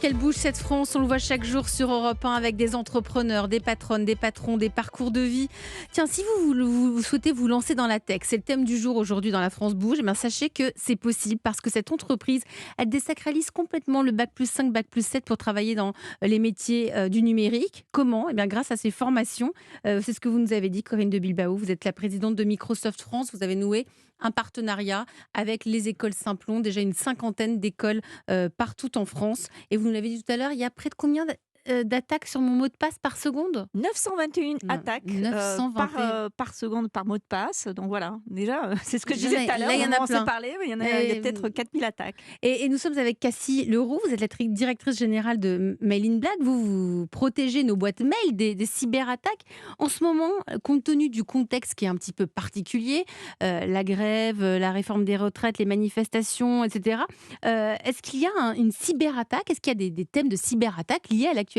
Quelle bouge cette France, on le voit chaque jour sur Europe 1 avec des entrepreneurs, des patronnes, des patrons, des parcours de vie. Tiens, si vous souhaitez vous lancer dans la tech, c'est le thème du jour aujourd'hui dans la France bouge, eh bien, sachez que c'est possible parce que cette entreprise, elle désacralise complètement le bac+5, bac+7 pour travailler dans les métiers du numérique. Comment? Eh bien, grâce à ces formations. C'est ce que vous nous avez dit, Corinne de Bilbao. Vous êtes la présidente de Microsoft France. Vous avez noué un partenariat avec les écoles Simplon, déjà une cinquantaine d'écoles partout en France. Et vous nous l'avez dit tout à l'heure, il y a près de combien d'attaques sur mon mot de passe par seconde? 921 Non, attaques 921. par seconde par mot de passe. Donc voilà, déjà, c'est ce que je Là, disais tout à l'heure. là, il y Au en moment a où on s'est plein. parlé, mais il y a Et, peut-être 4000 attaques. et nous sommes avec Cassie Leroux, vous êtes la directrice générale de Mail in Black. Vous protégez nos boîtes mail des cyberattaques. En ce moment, compte tenu du contexte qui est un petit peu particulier, la grève, la réforme des retraites, les manifestations, etc., est-ce qu'il y a une cyberattaque? Est-ce qu'il y a des thèmes de cyberattaque liés à l'actualité?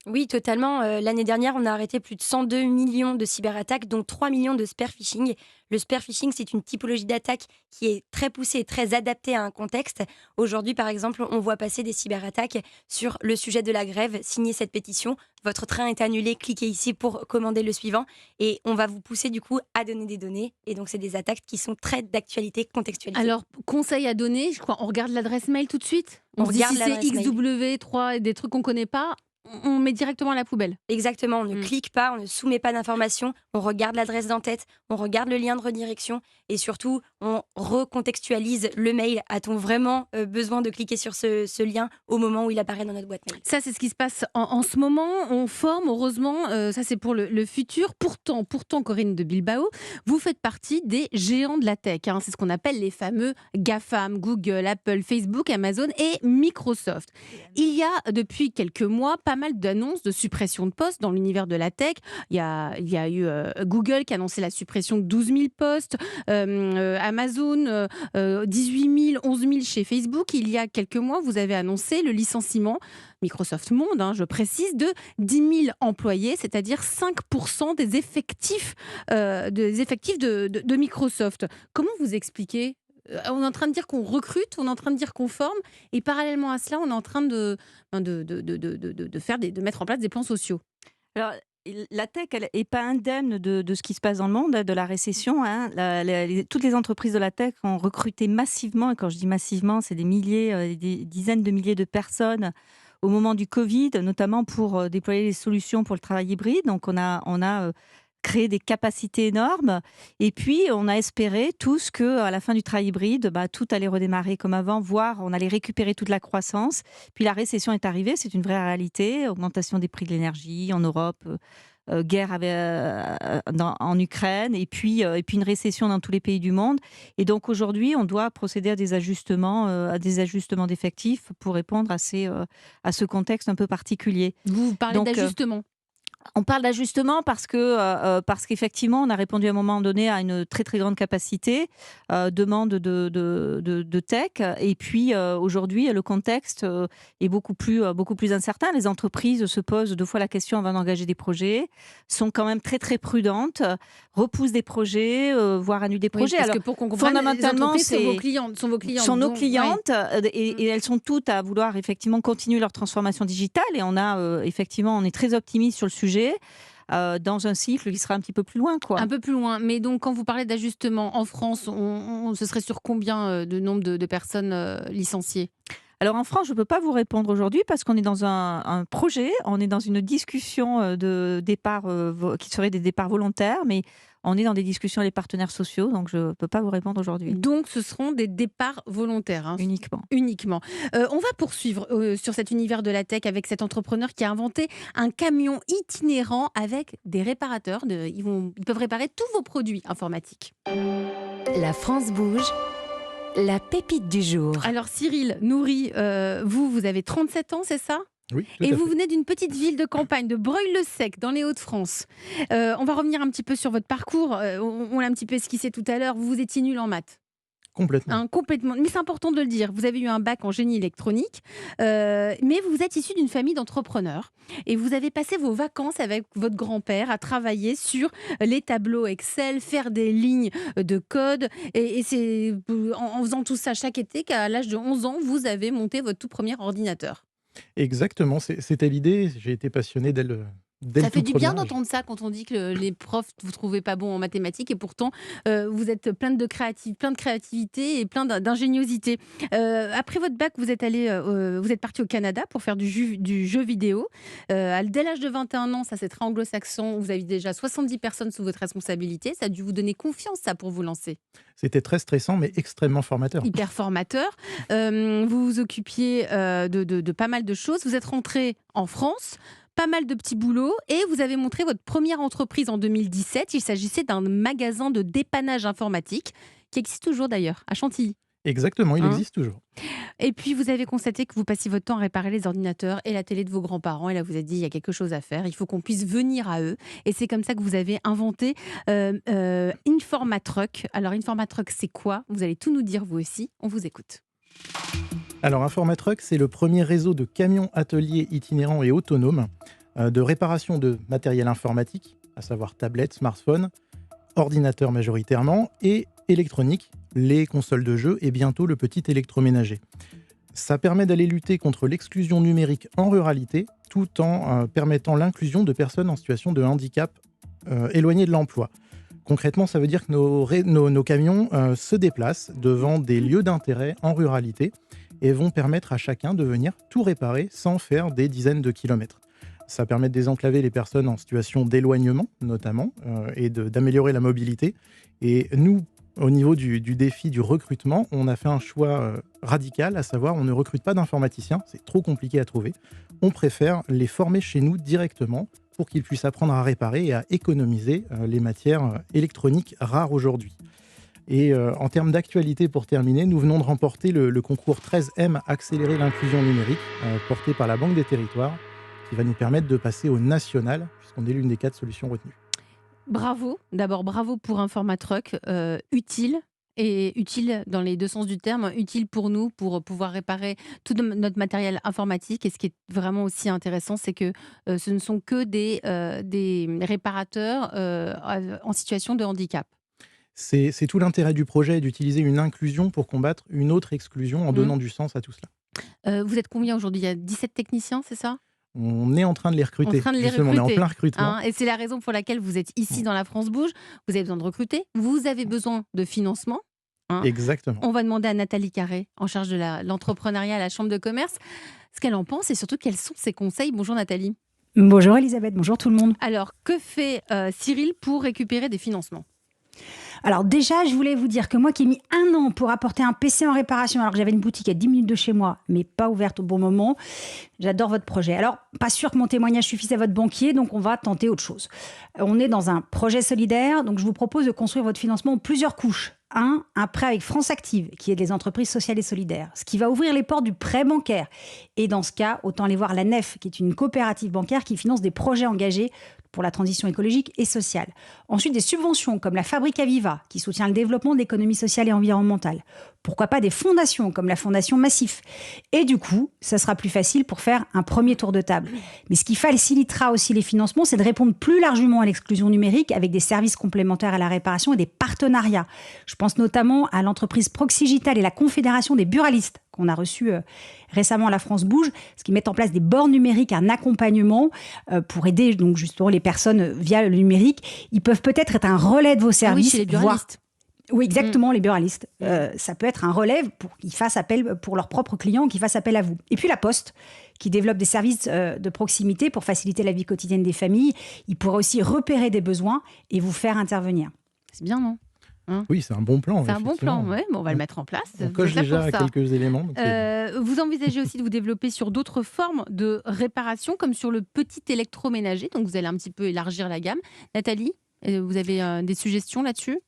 Oui, totalement. L'année dernière, on a arrêté plus de 102 millions de cyberattaques, dont 3 millions de spear phishing. Le spear phishing, c'est une typologie d'attaque qui est très poussée et très adaptée à un contexte. Aujourd'hui, par exemple, on voit passer des cyberattaques sur le sujet de la grève. Signez cette pétition. Votre train est annulé. Cliquez ici pour commander le suivant. Et on va vous pousser du coup à donner des données. Et donc, c'est des attaques qui sont très d'actualité contextualisée. Alors, conseil à donner, je crois, on regarde l'adresse mail tout de suite. On On se dit regarde si c'est l'adresse mail. XW3 et des trucs qu'on ne connaît pas, on met directement à la poubelle. Exactement, on ne Mm. clique pas, on ne soumet pas d'informations, on regarde l'adresse d'en-tête, on regarde le lien de redirection et surtout, on recontextualise le mail. A-t-on vraiment besoin de cliquer sur ce lien au moment où il apparaît dans notre boîte mail? Ça, c'est ce qui se passe en ce moment. On forme, heureusement, ça c'est pour le futur. Pourtant, Corinne de Bilbao, vous faites partie des géants de la tech, hein. C'est ce qu'on appelle les fameux GAFAM, Google, Apple, Facebook, Amazon et Microsoft. Il y a depuis quelques mois pas mal d'annonces de suppression de postes dans l'univers de la tech. Il y a eu Google qui a annoncé la suppression de 12 000 postes, Amazon 18 000, 11 000 chez Facebook. Il y a quelques mois, vous avez annoncé le licenciement Microsoft Monde, hein, je précise, de 10 000 employés, c'est-à-dire 5% des effectifs de Microsoft. Comment vous expliquez? On est en train de dire qu'on recrute, on est en train de dire qu'on forme, et parallèlement à cela, on est en train de mettre en place des plans sociaux. Alors, la tech, elle n'est pas indemne de ce qui se passe dans le monde, de la récession. Hein. Toutes les entreprises de la tech ont recruté massivement, et quand je dis massivement, c'est des milliers, des dizaines de milliers de personnes au moment du Covid, notamment pour déployer les solutions pour le travail hybride. Donc, on a créé des capacités énormes. Et puis, on a espéré tous qu'à la fin du travail hybride, tout allait redémarrer comme avant, voire on allait récupérer toute la croissance. Puis la récession est arrivée, c'est une vraie réalité. Augmentation des prix de l'énergie en Europe, guerre en Ukraine, et puis une récession dans tous les pays du monde. Et donc aujourd'hui, on doit procéder à des ajustements d'effectifs pour répondre à ce contexte un peu particulier. Vous parlez Donc, d'ajustement. on parle d'ajustement parce qu'effectivement, on a répondu à un moment donné à une très très grande capacité, demande de tech. Et puis aujourd'hui, le contexte est beaucoup plus incertain. Les entreprises se posent deux fois la question avant d'engager des projets, sont quand même très très prudentes, repoussent des projets, voire annulent des Oui, projets. parce Alors que pour qu'on comprenne, les fondamentalement, entreprises sont vos clientes. sont nos donc, clientes, ouais. et elles sont toutes à vouloir effectivement continuer leur transformation digitale. Et on est très optimiste sur le sujet. Dans un cycle qui sera un petit peu plus loin, quoi. Un peu plus loin. Mais donc, quand vous parlez d'ajustement en France, ce serait sur combien de nombre de personnes licenciées? Alors en France, je ne peux pas vous répondre aujourd'hui parce qu'on est dans un projet, on est dans une discussion de départ qui serait des départs volontaires, mais on est dans des discussions avec les partenaires sociaux, donc je ne peux pas vous répondre aujourd'hui. Donc, ce seront des départs volontaires, hein, Uniquement. uniquement. On va poursuivre sur cet univers de la tech avec cet entrepreneur qui a inventé un camion itinérant avec des réparateurs. Ils peuvent réparer tous vos produits informatiques. La France bouge, la pépite du jour. Alors, Cyril Nourri, vous avez 37 ans, c'est ça? Oui, tout Et à vous fait. venez d'une petite ville de campagne, de Breuil-le-Sec, dans les Hauts-de-France. On va revenir un petit peu sur votre parcours. On l'a un petit peu esquissé tout à l'heure. Vous étiez nul en maths. Complètement. Hein, complètement. Mais c'est important de le dire. Vous avez eu un bac en génie électronique, mais vous êtes issu d'une famille d'entrepreneurs et vous avez passé vos vacances avec votre grand-père à travailler sur les tableaux Excel, faire des lignes de code. Et c'est en faisant tout ça chaque été qu'à l'âge de 11 ans, vous avez monté votre tout premier ordinateur. Exactement, c'était l'idée. J'ai été passionné dès le Ça fait tout du premier bien âge. d'entendre ça quand on dit que les profs vous trouvez pas bon en mathématiques et pourtant vous êtes plein de créativité et plein d'ingéniosité. Après votre bac, vous êtes parti au Canada pour faire du jeu vidéo. Dès l'âge de 21 ans, ça c'est très anglo-saxon. Vous avez déjà 70 personnes sous votre responsabilité. Ça a dû vous donner confiance, ça, pour vous lancer. C'était très stressant, mais extrêmement formateur. Hyper formateur. Vous vous occupiez de pas mal de choses. Vous êtes rentré en France, pas mal de petits boulots, et vous avez montré votre première entreprise en 2017. Il s'agissait d'un magasin de dépannage informatique qui existe toujours d'ailleurs, à Chantilly. Exactement, il Hein existe toujours. Et puis vous avez constaté que vous passiez votre temps à réparer les ordinateurs et la télé de vos grands-parents. Et là, vous avez dit, il y a quelque chose à faire, il faut qu'on puisse venir à eux. Et c'est comme ça que vous avez inventé Informatruck. Alors Informatruck, c'est quoi? Vous allez tout nous dire vous aussi. On vous écoute. Alors, Informatruck, c'est le premier réseau de camions ateliers itinérants et autonomes de réparation de matériel informatique, à savoir tablettes, smartphones, ordinateurs majoritairement, et électronique, les consoles de jeux et bientôt le petit électroménager. Ça permet d'aller lutter contre l'exclusion numérique en ruralité, tout en permettant l'inclusion de personnes en situation de handicap éloignées de l'emploi. Concrètement, ça veut dire que nos camions se déplacent devant des lieux d'intérêt en ruralité et vont permettre à chacun de venir tout réparer sans faire des dizaines de kilomètres. Ça permet de désenclaver les personnes en situation d'éloignement, notamment, et d'améliorer la mobilité. Et nous, au niveau du défi du recrutement, on a fait un choix radical, à savoir on ne recrute pas d'informaticiens, c'est trop compliqué à trouver. On préfère les former chez nous directement pour qu'ils puissent apprendre à réparer et à économiser les matières électroniques rares aujourd'hui. Et en termes d'actualité, pour terminer, nous venons de remporter le concours 13M Accélérer l'inclusion numérique, porté par la Banque des Territoires, qui va nous permettre de passer au national, puisqu'on est l'une des 4 solutions retenues. Bravo. D'abord, bravo pour Informatruck. Utile. Et utile dans les deux sens du terme, utile pour nous, pour pouvoir réparer tout notre matériel informatique. Et ce qui est vraiment aussi intéressant, c'est que ce ne sont que des réparateurs en situation de handicap. C'est tout l'intérêt du projet, d'utiliser une inclusion pour combattre une autre exclusion en donnant du sens à tout cela. Vous êtes combien aujourd'hui? Il y a 17 techniciens, c'est ça? On est en train de les recruter. Justement, on est en plein recrutement. Et c'est la raison pour laquelle vous êtes ici dans la France Bouge. Vous avez besoin de recruter, vous avez besoin de financement. Exactement. On va demander à Nathalie Carré, en charge de l'entrepreneuriat à la Chambre de commerce, ce qu'elle en pense et surtout quels sont ses conseils. Bonjour Nathalie. Bonjour Elisabeth, bonjour tout le monde. Alors, que fait Cyril pour récupérer des financements? Alors déjà, je voulais vous dire que moi qui ai mis 1 an pour apporter un PC en réparation, alors que j'avais une boutique à 10 minutes de chez moi, mais pas ouverte au bon moment, j'adore votre projet. Alors, pas sûr que mon témoignage suffise à votre banquier, donc on va tenter autre chose. On est dans un projet solidaire, donc je vous propose de construire votre financement en plusieurs couches. Un prêt avec France Active, qui aide les entreprises sociales et solidaires, ce qui va ouvrir les portes du prêt bancaire. Et dans ce cas, autant aller voir la NEF, qui est une coopérative bancaire qui finance des projets engagés pour la transition écologique et sociale. Ensuite, des subventions comme la Fabrique Aviva, qui soutient le développement de l'économie sociale et environnementale. Pourquoi pas des fondations comme la Fondation Massif. Et du coup, ça sera plus facile pour faire un premier tour de table. Mais ce qui facilitera aussi les financements, c'est de répondre plus largement à l'exclusion numérique avec des services complémentaires à la réparation et des partenariats. Je pense notamment à l'entreprise Proxigital et la Confédération des buralistes qu'on a reçu récemment à la France Bouge, ce qui met en place des bornes numériques, un accompagnement pour aider donc justement les personnes via le numérique. Ils peuvent peut-être être un relais de vos services. Oui, chez les buralistes. Oui, exactement, les buralistes. Ça peut être un relais pour qu'ils fassent appel pour leurs propres clients, qu'ils fassent appel à vous. Et puis la Poste, qui développe des services de proximité pour faciliter la vie quotidienne des familles. Il pourrait aussi repérer des besoins et vous faire intervenir. C'est bien, non? Oui, c'est un bon plan. C'est un bon plan, ouais. Bon, on va le mettre en place. On coche déjà quelques éléments. Donc vous envisagez aussi de vous développer sur d'autres formes de réparation, comme sur le petit électroménager. Donc, vous allez un petit peu élargir la gamme. Nathalie, vous avez des suggestions là-dessus?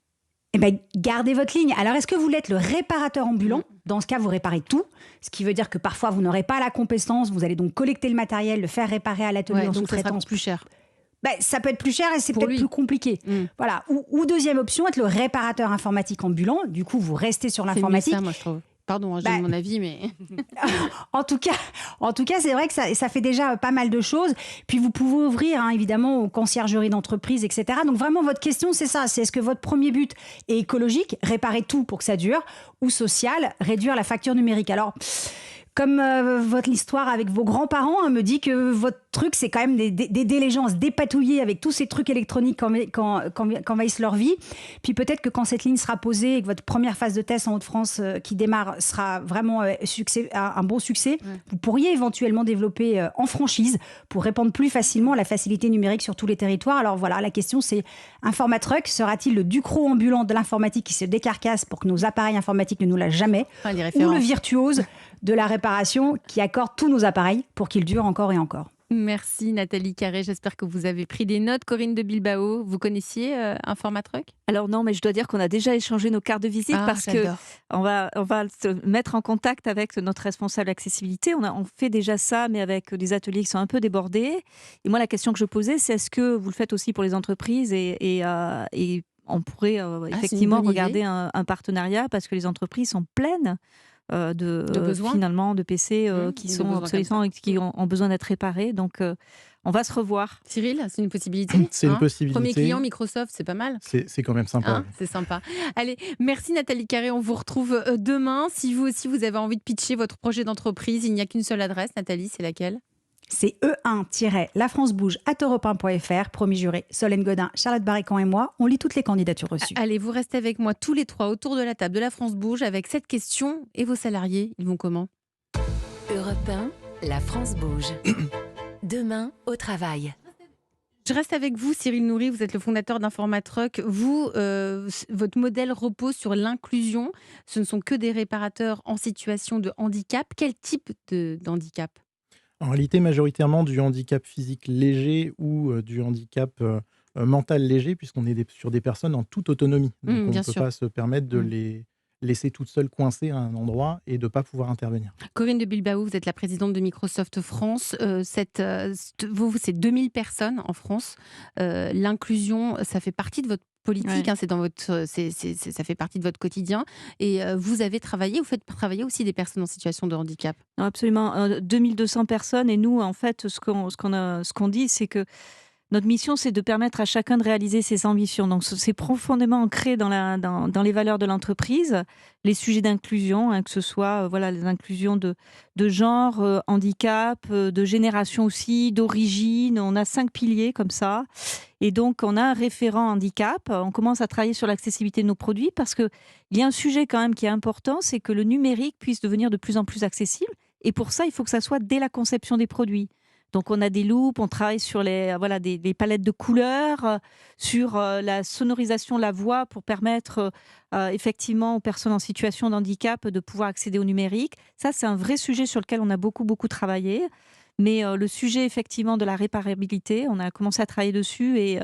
Eh bien, gardez votre ligne. Alors, est-ce que vous voulez être le réparateur ambulant? Dans ce cas, vous réparez tout. Ce qui veut dire que parfois, vous n'aurez pas la compétence. Vous allez donc collecter le matériel, le faire réparer à l'atelier en donc ça sera sous-traitance. plus cher. Ça peut être plus cher et c'est peut-être lui. plus compliqué. Voilà. Ou deuxième option, être le réparateur informatique ambulant. Du coup, vous restez sur l'informatique. C'est mieux ça, moi, je trouve. Pardon, je donne mon avis, mais... En tout cas, c'est vrai que ça fait déjà pas mal de choses. Puis vous pouvez ouvrir, évidemment, aux conciergeries d'entreprise, etc. Donc vraiment, votre question, c'est ça. C'est est-ce que votre premier but est écologique, réparer tout pour que ça dure, ou social, réduire la facture numérique? Alors, comme votre histoire avec vos grands-parents me dit que votre truc, c'est quand même d'aider les gens à se dépatouiller avec tous ces trucs électroniques qu'envahissent leur vie. Puis peut-être que quand cette ligne sera posée et que votre première phase de test en Hauts-de-France qui démarre sera vraiment un bon succès, vous pourriez éventuellement développer en franchise pour répandre plus facilement la facilité numérique sur tous les territoires. Alors voilà, la question c'est, Informatruck sera-t-il le Ducrot ambulant de l'informatique qui se décarcasse pour que nos appareils informatiques ne nous lâchent jamais, ou le virtuose de la réparation qui accorde tous nos appareils pour qu'ils durent encore et encore? Merci Nathalie Carré, j'espère que vous avez pris des notes. Corinne de Bilbao, vous connaissiez Informatruck? Alors non, mais je dois dire qu'on a déjà échangé nos cartes de visite parce j'adore. qu'on va se mettre en contact avec notre responsable accessibilité. On fait déjà ça, mais avec des ateliers qui sont un peu débordés. Et moi, la question que je posais, c'est est-ce que vous le faites aussi pour les entreprises et on pourrait effectivement regarder un partenariat parce que les entreprises sont pleines de besoins finalement de PC qui sont obsolescents et qui ont besoin d'être réparés. Donc on va se revoir. Cyril, c'est une possibilité. C'est une possibilité. Premier client Microsoft, c'est pas mal. C'est quand même sympa. C'est sympa. Allez, merci Nathalie Carré. On vous retrouve demain. Si vous aussi vous avez envie de pitcher votre projet d'entreprise, il n'y a qu'une seule adresse. Nathalie, c'est laquelle? C'est e1-lafrancebouge@europe1.fr. Promis juré, Solène Godin, Charlotte Barrican et moi, on lit toutes les candidatures reçues. Allez, vous restez avec moi tous les trois autour de la table de la France Bouge avec cette question. Et vos salariés, ils vont comment? Europe 1, la France bouge. Demain, au travail. Je reste avec vous, Cyril Nourry, vous êtes le fondateur d'Informatruck. Vous, votre modèle repose sur l'inclusion. Ce ne sont que des réparateurs en situation de handicap. Quel type d'handicap? En réalité, majoritairement du handicap physique léger ou du handicap mental léger, puisqu'on est sur des personnes en toute autonomie. Donc on ne peut pas se permettre de les laisser toutes seules coincées à un endroit et de ne pas pouvoir intervenir. Corinne de Bilbao, vous êtes la présidente de Microsoft France. Vous, c'est 2000 personnes en France. L'inclusion, ça fait partie de votre politique, c'est dans votre, ça fait partie de votre quotidien. Et vous avez travaillé, vous faites travailler aussi des personnes en situation de handicap. Non, absolument, 2200 personnes. Et nous, en fait, ce qu'on dit, c'est que notre mission, c'est de permettre à chacun de réaliser ses ambitions. Donc, c'est profondément ancré dans les valeurs de l'entreprise, les sujets d'inclusion, que ce soit les inclusions de genre, handicap, de génération aussi, d'origine. On a 5 piliers comme ça. Et donc, on a un référent handicap. On commence à travailler sur l'accessibilité de nos produits parce qu'il y a un sujet quand même qui est important, c'est que le numérique puisse devenir de plus en plus accessible. Et pour ça, il faut que ça soit dès la conception des produits. Donc, on a des loupes, on travaille sur des palettes de couleurs, sur la sonorisation, la voix, pour permettre effectivement aux personnes en situation de handicap de pouvoir accéder au numérique. Ça, c'est un vrai sujet sur lequel on a beaucoup, beaucoup travaillé. Mais le sujet, effectivement, de la réparabilité, on a commencé à travailler dessus et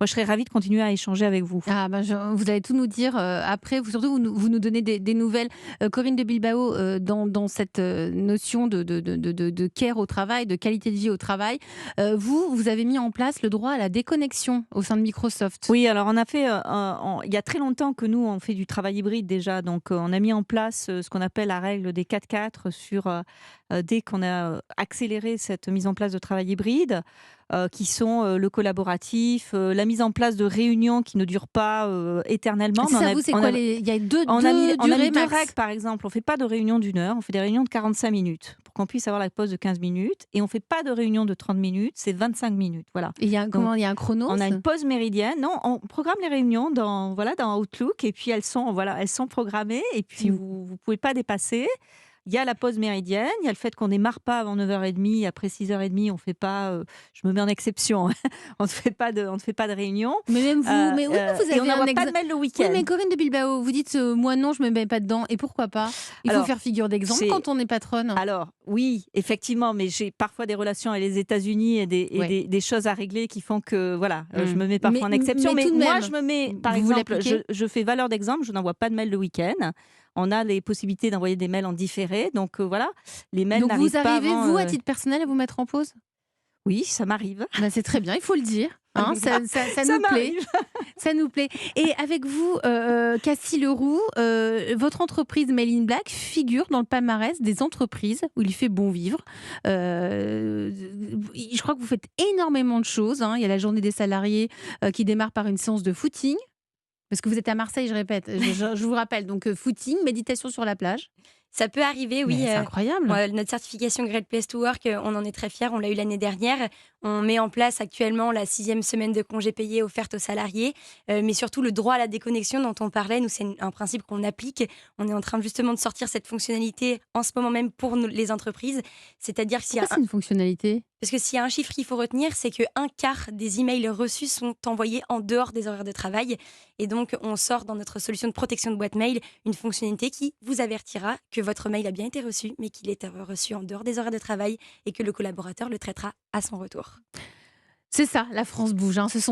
moi, je serais ravie de continuer à échanger avec vous. Vous allez tout nous dire après. Surtout, vous nous donnez des nouvelles. Corinne de Bilbao, dans cette notion de care au travail, de qualité de vie au travail, vous avez mis en place le droit à la déconnexion au sein de Microsoft. Oui, alors on a fait, il y a très longtemps que nous, on fait du travail hybride déjà. Donc, on a mis en place ce qu'on appelle la règle des 4-4 dès qu'on a accéléré cette mise en place de travail hybride. Qui sont le collaboratif, la mise en place de réunions qui ne durent pas éternellement. Ça, vous, c'est quoi il y a deux durées deux règles, par exemple. On ne fait pas de réunions d'1 heure, on fait des réunions de 45 minutes pour qu'on puisse avoir la pause de 15 minutes. Et on ne fait pas de réunions de 30 minutes, c'est 25 minutes. Voilà. Et il y a un chrono? On a une pause méridienne. Non, on programme les réunions dans Outlook et puis elles sont programmées et puis vous ne pouvez pas dépasser. Il y a la pause méridienne, il y a le fait qu'on ne démarre pas avant 9h30, après 6h30, on fait pas, je me mets en exception, on ne fait pas de réunion. Mais même vous, vous avez on n'envoie pas de mail le week-end. Oui, mais Corinne de Bilbao, vous dites, moi non, je ne me mets pas dedans, et pourquoi pas? Il faut faire figure d'exemple quand on est patronne. Alors, oui, effectivement, mais j'ai parfois des relations avec les États-Unis et des choses à régler qui font que, je me mets parfois en exception. Mais moi, je me mets, par exemple, je fais valeur d'exemple, je n'envoie pas de mail le week-end. On a les possibilités d'envoyer des mails en différé. Donc voilà, les mails n'arrivent pas avant... Donc vous arrivez, vous, à titre personnel, à vous mettre en pause? Oui, ça m'arrive. C'est très bien, il faut le dire. Ça nous plaît. Ça nous plaît. Et avec vous, Cassie Leroux, votre entreprise Mail in Black figure dans le palmarès des entreprises où il fait bon vivre. Je crois que vous faites énormément de choses. Il y a la journée des salariés qui démarre par une séance de footing. Parce que vous êtes à Marseille, je répète, je vous rappelle, donc footing, méditation sur la plage. Ça peut arriver, oui. Mais c'est incroyable. Notre certification Great Place to Work, on en est très fiers. On l'a eu l'année dernière. On met en place actuellement la 6e semaine de congés payés offerte aux salariés. Mais surtout, le droit à la déconnexion dont on parlait, nous, c'est un principe qu'on applique. On est en train justement de sortir cette fonctionnalité en ce moment même pour les entreprises. C'est-à-dire que Pourquoi c'est une fonctionnalité? parce que s'il y a un chiffre qu'il faut retenir, c'est qu'un quart des emails reçus sont envoyés en dehors des horaires de travail. Et donc, on sort dans notre solution de protection de boîte mail une fonctionnalité qui vous avertira que votre mail a bien été reçu, mais qu'il est reçu en dehors des horaires de travail et que le collaborateur le traitera à son retour. C'est ça, la France bouge, hein. Ce sont